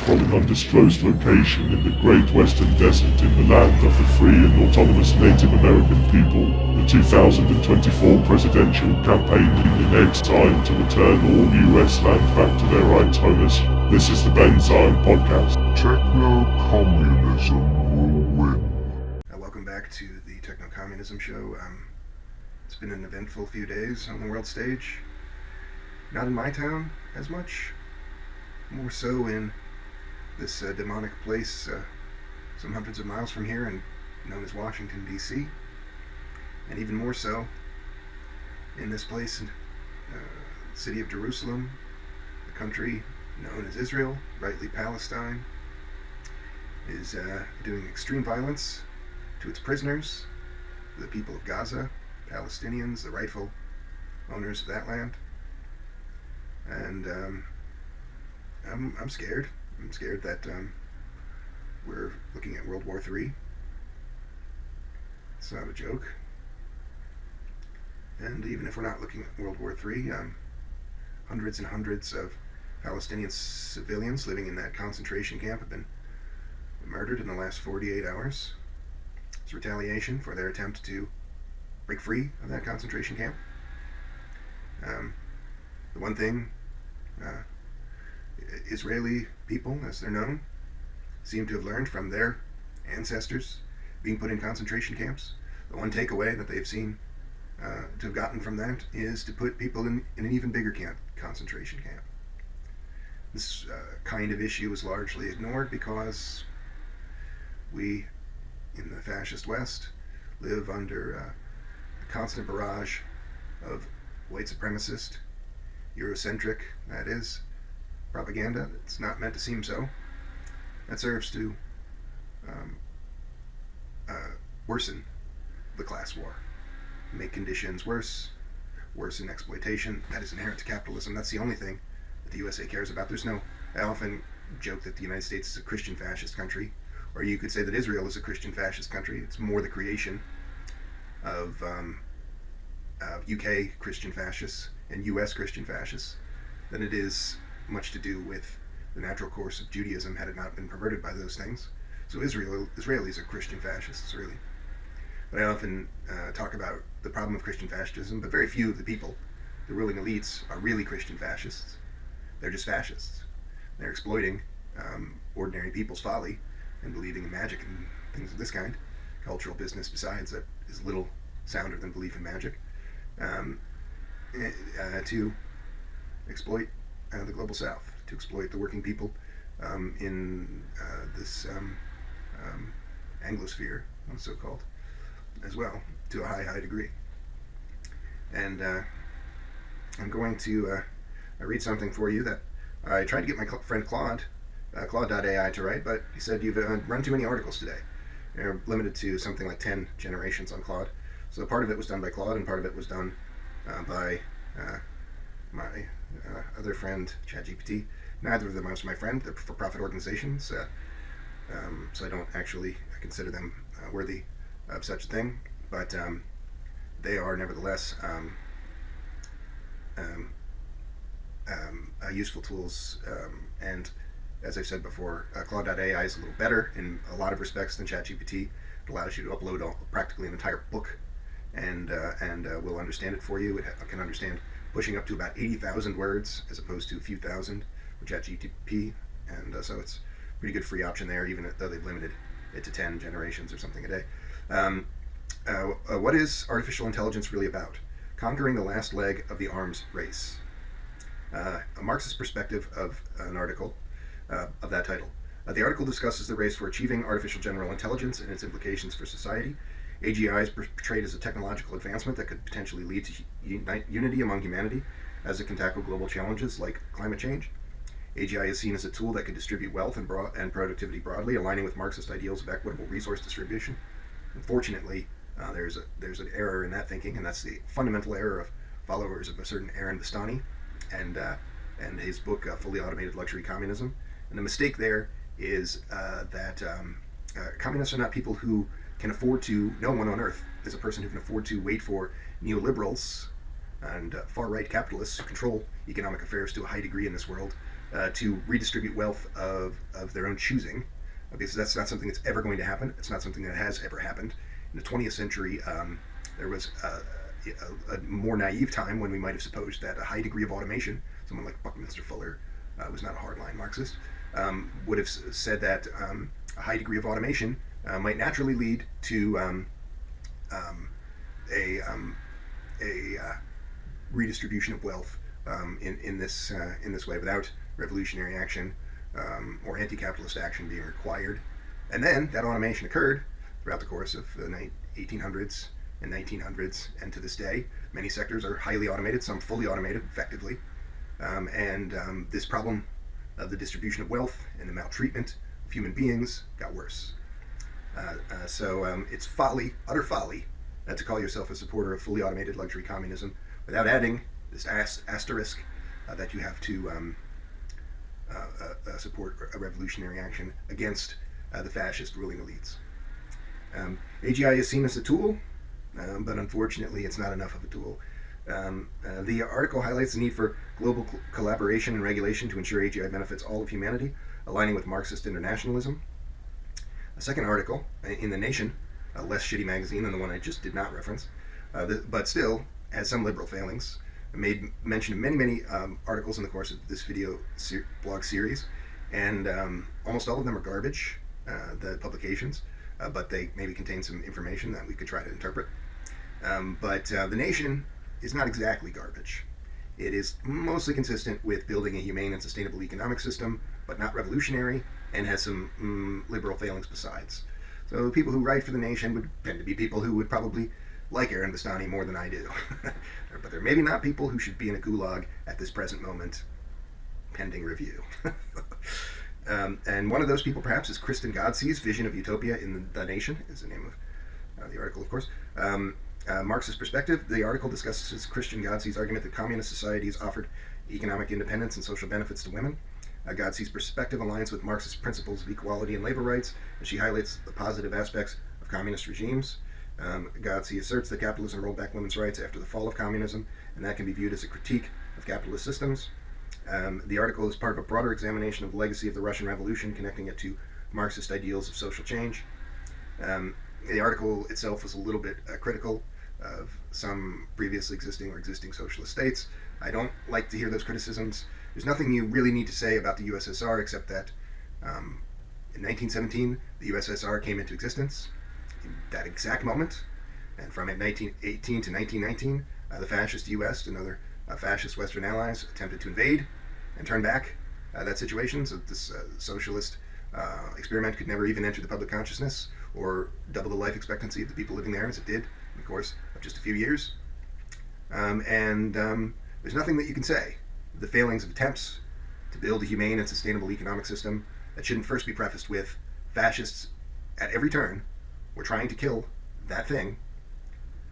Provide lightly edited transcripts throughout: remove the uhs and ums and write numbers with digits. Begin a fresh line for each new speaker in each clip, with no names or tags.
from an undisclosed location in the Great Western Desert in the land of the free and autonomous Native American people, the 2024 presidential campaign leader it's time to return all US land back to their right's owners. This is the Ben Zion Podcast.
Techno-communism will win.
Welcome back to the Techno-Communism Show. It's been an eventful few days on the world stage. Not in my town as much. More so in this demonic place some hundreds of miles from here and known as Washington, D.C. And even more so in this place, the city of Jerusalem, the country known as Israel, rightly Palestine, is doing extreme violence to its prisoners, the people of Gaza, Palestinians, the rightful owners of that land. And I'm scared. I'm scared that we're looking at World War III. It's not a joke. And even if we're not looking at World War III, hundreds and hundreds of Palestinian civilians living in that concentration camp have been murdered in the last 48 hours. It's retaliation for their attempt to break free of that concentration camp. The one thing Israeli people, as they're known, seem to have learned from their ancestors being put in concentration camps. The one takeaway that they've seen to have gotten from that is to put people in an even bigger concentration camp. This kind of issue is largely ignored because we, in the fascist West, live under a constant barrage of white supremacist, Eurocentric, that is, propaganda. It's not meant to seem so. That serves to worsen the class war, make conditions worse, worsen exploitation. That is inherent to capitalism. That's the only thing that the USA cares about. I often joke that the United States is a Christian fascist country, or you could say that Israel is a Christian fascist country. It's more the creation of UK Christian fascists and US Christian fascists than it is much to do with the natural course of Judaism had it not been perverted by those things. So Israelis are Christian fascists, really. But I often talk about the problem of Christian fascism, but very few of the people, the ruling elites, are really Christian fascists. They're just fascists. They're exploiting ordinary people's folly and believing in magic and things of this kind. Cultural business, besides, that is little sounder than belief in magic, to exploit the global south, to exploit the working people in this Anglosphere, so-called, as well, to a high degree. And I'm going to read something for you that I tried to get my friend Claude, Claude.ai, to write, but he said, "You've run too many articles today. They're limited to something like 10 generations on Claude." So part of it was done by Claude, and part of it was done by my other friend, ChatGPT. Neither of them are my friend. They're for-profit organizations, so I don't actually consider them worthy of such a thing. But they are nevertheless useful tools. And as I've said before, Claude.ai is a little better in a lot of respects than ChatGPT. It allows you to upload practically an entire book, and will understand it for you. It can understand pushing up to about 80,000 words as opposed to a few thousand with ChatGPT, and so it's a pretty good free option there, even though they've limited it to 10 generations or something a day. What is artificial intelligence really about? Conquering the last leg of the arms race. A Marxist perspective of an article of that title. The article discusses the race for achieving artificial general intelligence and its implications for society. AGI is portrayed as a technological advancement that could potentially lead to unity among humanity as it can tackle global challenges like climate change. AGI is seen as a tool that can distribute wealth and productivity broadly, aligning with Marxist ideals of equitable resource distribution. Unfortunately, there's an error in that thinking, and that's the fundamental error of followers of a certain Aaron Bastani and his book, Fully Automated Luxury Communism. And the mistake there is that communists are not people who can afford to, no one on earth is a person who can afford to wait for neoliberals and far-right capitalists who control economic affairs to a high degree in this world to redistribute wealth of their own choosing, because that's not something that's ever going to happen. It's not something that has ever happened. In the 20th century, there was a more naive time when we might have supposed that a high degree of automation, someone like Buckminster Fuller, was not a hardline Marxist, would have said that a high degree of automation might naturally lead to a redistribution of wealth in this way, without revolutionary action or anti-capitalist action being required. And then that automation occurred throughout the course of the 1800s and 1900s, and to this day, many sectors are highly automated, some fully automated, effectively. This problem of the distribution of wealth and the maltreatment of human beings got worse. So it's folly, utter folly, to call yourself a supporter of fully automated luxury communism without adding this asterisk that you have to support a revolutionary action against the fascist ruling elites. AGI is seen as a tool, but unfortunately it's not enough of a tool. The article highlights the need for global collaboration and regulation to ensure AGI benefits all of humanity, aligning with Marxist internationalism. A second article in The Nation, a less shitty magazine than the one I just did not reference, but still has some liberal failings, made mention of many articles in the course of this video blog series, and almost all of them are garbage, the publications, but they maybe contain some information that we could try to interpret. But The Nation is not exactly garbage. It is mostly consistent with building a humane and sustainable economic system, but not revolutionary, and has some liberal failings besides. So people who write for The Nation would tend to be people who would probably like Aaron Bastani more than I do. But they're maybe not people who should be in a gulag at this present moment, pending review. And one of those people perhaps is Kristen Godsee's Vision of Utopia in The Nation, is the name of the article, of course. Marxist perspective, the article discusses Christian Godsee's argument that communist societies offered economic independence and social benefits to women. Godsee's perspective aligns with Marxist principles of equality and labor rights, and she highlights the positive aspects of communist regimes. Godsee asserts that capitalism rolled back women's rights after the fall of communism, and that can be viewed as a critique of capitalist systems. The article is part of a broader examination of the legacy of the Russian Revolution, connecting it to Marxist ideals of social change. The article itself was a little bit critical of some previously existing or existing socialist states. I don't like to hear those criticisms. There's nothing you really need to say about the USSR except that in 1917, the USSR came into existence in that exact moment, and from 1918 to 1919, the fascist US and other fascist Western allies attempted to invade and turn back that situation, so this socialist experiment could never even enter the public consciousness or double the life expectancy of the people living there as it did in the course of just a few years. There's nothing that you can say. The failings of attempts to build a humane and sustainable economic system that shouldn't first be prefaced with fascists at every turn were trying to kill that thing,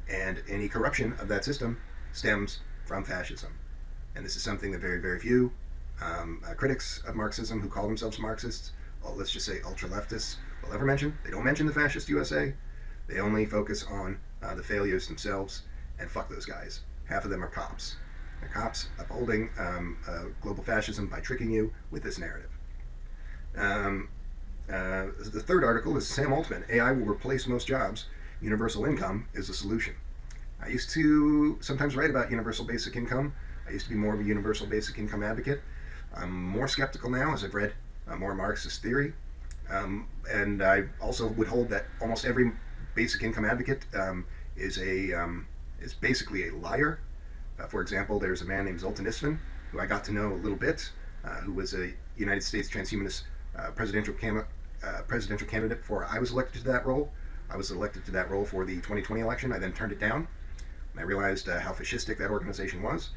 and any corruption of that system stems from fascism. And this is something that very few critics of Marxism who call themselves Marxists, or let's just say ultra-leftists, will ever mention. They don't mention the fascist USA. They only focus on the failures themselves, and fuck those guys. Half of them are cops. They're cops upholding global fascism by tricking you with this narrative. The third article is Sam Altman, AI will replace most jobs. Universal income is the solution. I used to sometimes write about universal basic income. I used to be more of a universal basic income advocate. I'm more skeptical now as I've read more Marxist theory. And I also would hold that almost every basic income advocate is basically a liar. For example, there's a man named Zoltan Istvin, who I got to know a little bit, who was a United States transhumanist presidential candidate before I was elected to that role. I was elected to that role for the 2020 election. I then turned it down, and I realized how fascistic that organization was.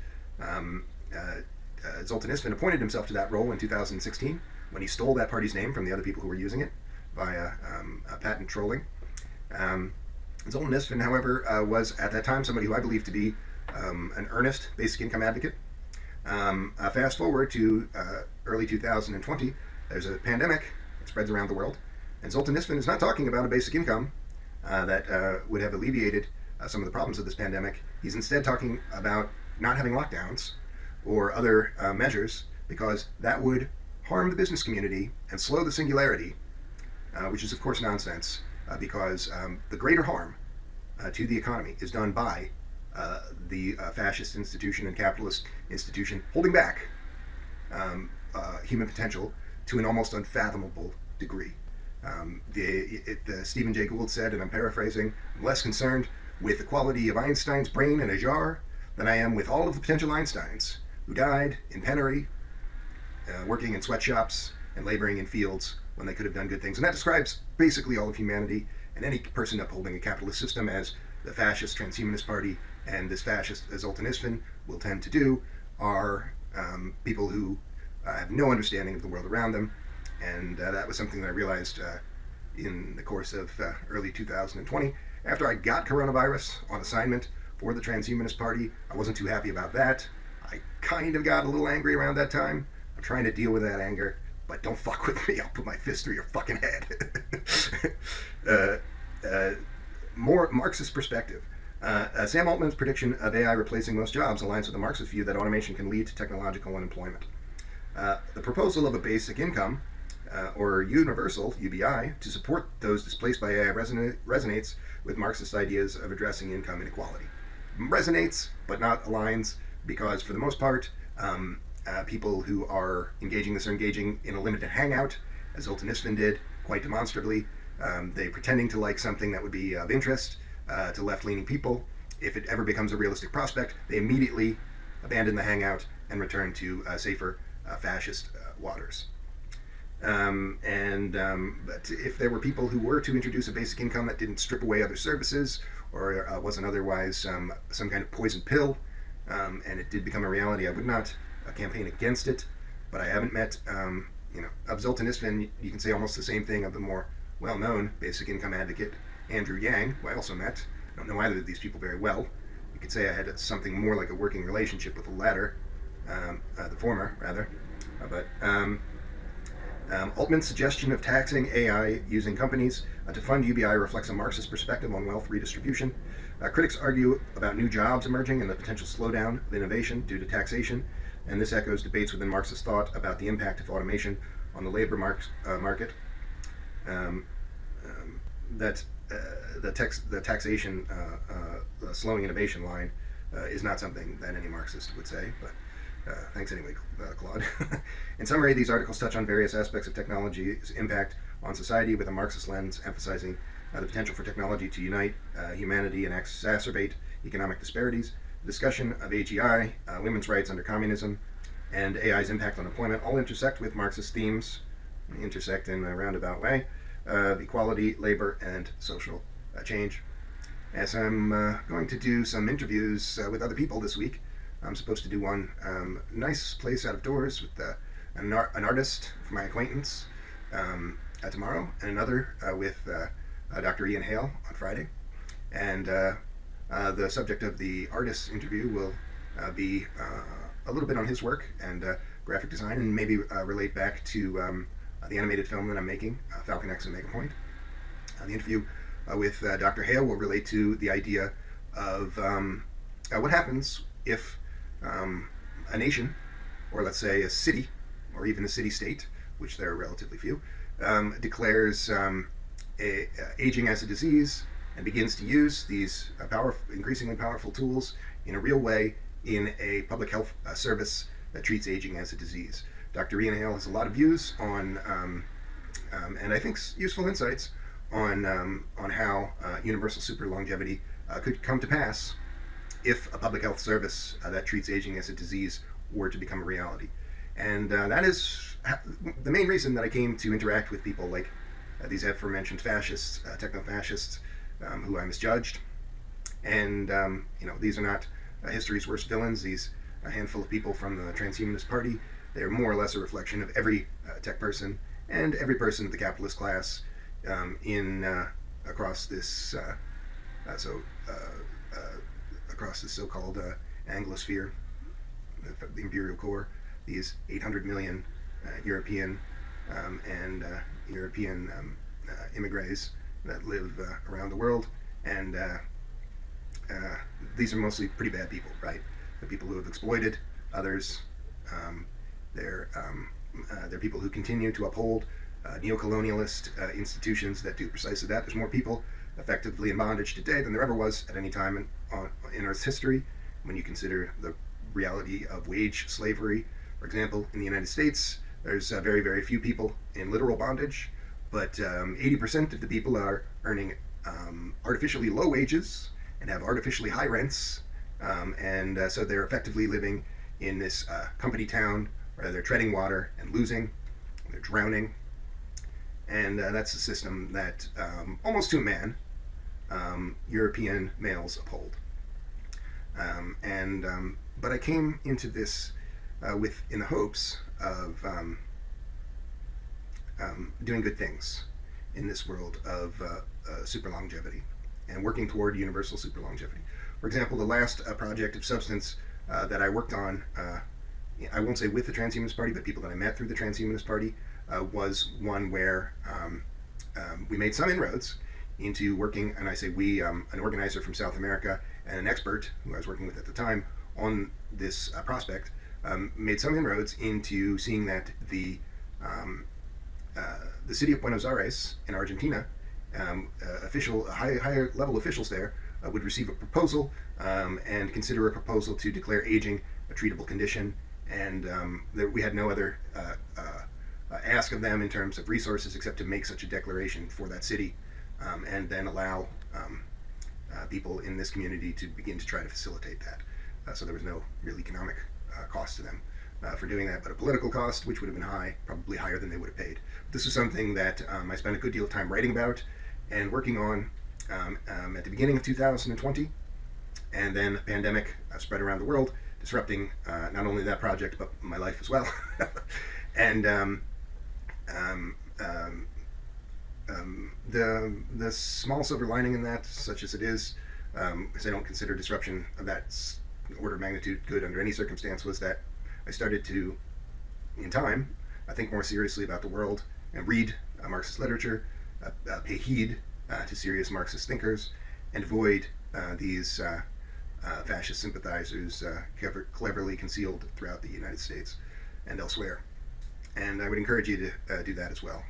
Zoltan Istvin appointed himself to that role in 2016 when he stole that party's name from the other people who were using it via patent trolling. Zoltan Istvin, however, was at that time somebody who I believe to be an earnest basic income advocate. Fast forward to early 2020, there's a pandemic that spreads around the world, and Zoltan Istvin is not talking about a basic income that would have alleviated some of the problems of this pandemic. He's instead talking about not having lockdowns or other measures because that would harm the business community and slow the singularity, which is of course nonsense, because the greater harm to the economy is done by the fascist institution and capitalist institution holding back human potential to an almost unfathomable degree. Stephen Jay Gould said, and I'm paraphrasing, "I'm less concerned with the quality of Einstein's brain in a jar than I am with all of the potential Einsteins who died in penury, working in sweatshops and laboring in fields when they could have done good things." And that describes basically all of humanity, and any person upholding a capitalist system, as the fascist transhumanist party and this fascist Zoltanism will tend to do, are people who have no understanding of the world around them. And that was something that I realized in the course of early 2020. After I got coronavirus on assignment for the transhumanist party, I wasn't too happy about that. I kind of got a little angry around that time. I'm trying to deal with that anger, but don't fuck with me. I'll put my fist through your fucking head. More Marxist perspective. Sam Altman's prediction of AI replacing most jobs aligns with the Marxist view that automation can lead to technological unemployment. The proposal of a basic income, or universal UBI, to support those displaced by AI resonates with Marxist ideas of addressing income inequality. Resonates, but not aligns, because for the most part, people who are engaging this are engaging in a limited hangout, as Zoltanism did quite demonstrably. They're pretending to like something that would be of interest to left-leaning people. If it ever becomes a realistic prospect, they immediately abandon the hangout and return to safer fascist waters. But if there were people who were to introduce a basic income that didn't strip away other services, or wasn't otherwise some kind of poison pill, and it did become a reality, I would not campaign against it. But I haven't met, of Zoltanism, you can say almost the same thing of the more well-known basic income advocate, Andrew Yang, who I also met. I don't know either of these people very well. You could say I had something more like a working relationship with the latter, the former, rather. Altman's suggestion of taxing AI using companies to fund UBI reflects a Marxist perspective on wealth redistribution. Critics argue about new jobs emerging and the potential slowdown of innovation due to taxation, and this echoes debates within Marxist thought about the impact of automation on the labor market. The taxation slowing innovation line is not something that any Marxist would say, but thanks anyway, Claude. In summary, these articles touch on various aspects of technology's impact on society with a Marxist lens, emphasizing the potential for technology to unite humanity and exacerbate economic disparities. The discussion of AGI, women's rights under communism, and AI's impact on employment all intersect with Marxist themes, intersect in a roundabout way, of equality, labor, and social change. As I'm going to do some interviews with other people this week, I'm supposed to do one nice place out of doors with an artist from my acquaintance tomorrow, and another with Dr. Ian Hale on Friday. And the subject of the artist's interview will be a little bit on his work and graphic design, and maybe relate back to the animated film that I'm making, Falcon X and Megapoint. The interview with Dr. Hale will relate to the idea of what happens if a nation, or let's say a city, or even a city-state, which there are relatively few, declares aging as a disease and begins to use these increasingly powerful tools in a real way in a public health service that treats aging as a disease. Dr. Ian Hale has a lot of views on, and I think useful insights on how universal super longevity could come to pass if a public health service that treats aging as a disease were to become a reality. And that is the main reason that I came to interact with people like these aforementioned fascists, techno-fascists, who I misjudged. And these are not history's worst villains. These a handful of people from the transhumanist party, they are more or less a reflection of every tech person and every person of the capitalist class across this across the so-called Anglosphere, the imperial core, these 800 million European and European immigrants that live around the world, and these are mostly pretty bad people, right? The people who have exploited others They're people who continue to uphold neocolonialist institutions that do precisely that. There's more people effectively in bondage today than there ever was at any time in Earth's history. When you consider the reality of wage slavery, for example, in the United States, there's very, very few people in literal bondage, but 80% of the people are earning artificially low wages and have artificially high rents, and so they're effectively living in this company town where they're treading water and losing, they're drowning, and that's a system that almost to a man European males uphold. But I came into this in the hopes of doing good things in this world of super longevity and working toward universal super longevity. For example, the last project of substance that I worked on, I won't say with the Transhumanist Party, but people that I met through the Transhumanist Party, was one where we made some inroads into working, and I say we, an organizer from South America and an expert who I was working with at the time on this prospect, made some inroads into seeing that the city of Buenos Aires in Argentina, higher level officials there would receive a proposal and consider a proposal to declare aging a treatable condition, and we had no other ask of them in terms of resources except to make such a declaration for that city, and then allow people in this community to begin to try to facilitate that. So there was no real economic cost to them for doing that, but a political cost, which would have been high, probably higher than they would have paid. This was something that I spent a good deal of time writing about and working on at the beginning of 2020, and then a pandemic spread around the world, disrupting not only that project but my life as well. And the small silver lining in that, such as it is, because I don't consider disruption of that order of magnitude good under any circumstance, was that I started to, in time, think more seriously about the world and read Marxist literature, pay heed to serious Marxist thinkers, and avoid these fascist sympathizers cleverly concealed throughout the United States and elsewhere. And I would encourage you to do that as well.